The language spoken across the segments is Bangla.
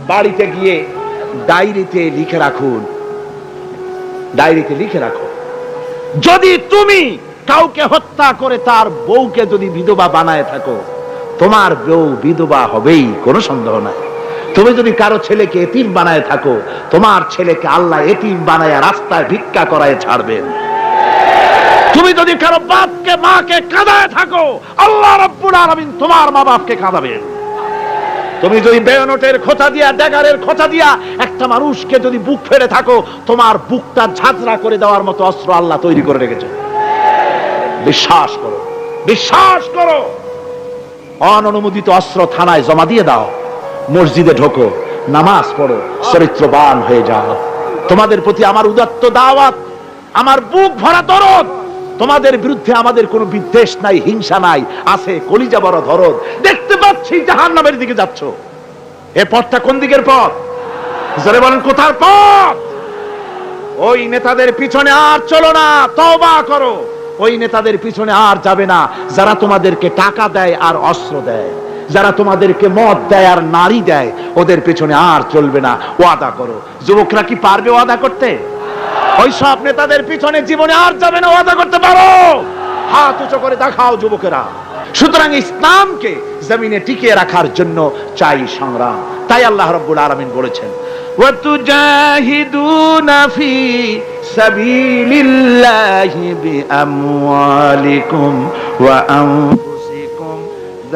বাড়িতে গিয়ে ডায়েরিতে লিখে রাখুন, ডায়েরিতে লিখে রাখো, যদি তুমি কাউকে হত্যা করে তার বউকে যদি বিধবা বানায় থাকো, তোমার বউ বিধবা হবেই, কোনো সন্দেহ নাই। তুমি যদি কারো ছেলেকে এতিম বানায় থাকো, তোমার ছেলেকে আল্লাহ এতিম বানায় রাস্তায় ভিক্ষা করায় ছাড়বেন। তুমি যদি কারো বাপকে মাকে কাঁদায় থাকো, আল্লাহ রাব্বুল আলামিন তোমার মা বাপকে কাঁদাবেন। তুমি যদি বেয়নটের খোঁচা দিয়া, ড্যাগারের খোঁচা দিয়া একটা মানুষকে যদি বুক ফেড়ে থাকো, তোমার বুকটা ঝাঁঝরা করে দেওয়ার মতো অস্ত্র আল্লাহ তৈরি করে রেখেছে। বিশ্বাস করো, বিশ্বাস করো। অননুমোদিত অস্ত্র থানায় জমা দিয়ে দাও, মসজিদে ঢোকো, নামাজ পড়ো, চরিত্রবান হয়ে যাও। তোমাদের প্রতি আমার উদাত্ত দাওয়াত, আমার বুক ভরা দরদ। তোমাদের বিরুদ্ধে আমাদের কোনো বিদ্বেষ নাই, হিংসা নাই, আছে কলিজা বড় দরদ। দেখতে পাচ্ছি জাহান্নামের দিকে যাচ্ছ। এ পথটা কোন দিকের পথ? যারা বলেন কোথার পথ? ওই নেতাদের পিছনে আর চলো না, তওবা করো। ওই নেতাদের পিছনে আর যাবে না যারা তোমাদেরকে টাকা দেয় আর অস্ত্র দেয়, যারা তোমাদেরকে মদ দেয় আর নারী দেয়, ওদের পিছনে আর চলবে না। ওয়াদা করো। যুবকরা কি পারবে ওয়াদা করতে? ওই সব নেতাদের পিছনে জীবনে আর যাবে না। ওয়াদা করতে পারো? হাত উঁচু করে দেখাও যুবকেরা। সুতরাং ইসলামকে জমিনে টিকিয়ে রাখার জন্য চাই সংগ্রাম। তাই আল্লাহ রাব্বুল আলামিন বলেছেন, وَتُجَاهِدُونَ فِي سَبِيلِ اللَّهِ بِأَمْوَالِكُمْ وَأَنفُسِكُمْ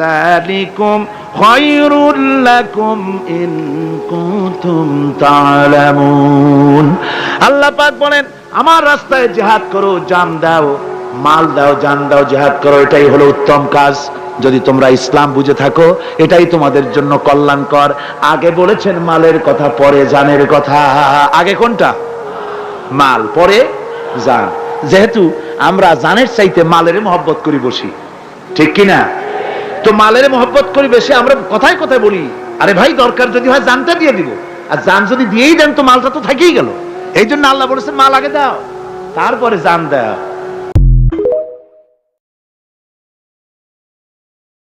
ذَلِكُمْ خَيْرٌ لَكُمْ إِن كُنتُمْ تَعْلَمُونَ। আল্লাহ পাক বলেন, আমার রাস্তায় জিহাদ করো, জান দাও, মাল দাও, জান দাও, জিহাদ করো, এটাই হলো উত্তম কাজ। যদি তোমরা ইসলাম বুঝে থাকো, এটাই তোমাদের জন্য কল্যাণকর। আগে বলেছেন মালের কথা, পরে জানের কথা। আগে কোনটা? মাল, পরে জান। যেহেতু আমরা জানের চাইতে মালের মহব্বত করি বসি, ঠিক কিনা? তো মালের মহব্বত করি বেশি, আমরা কথায় কথায় বলি, আরে ভাই দরকার যদি হয় জানটা দিয়ে দিব। আর জান যদি দিয়েই দেন তো মালটা তো থেকেই গেল। এই জন্য আল্লাহ বলেছেন মাল আগে দাও, তারপরে জান দাও।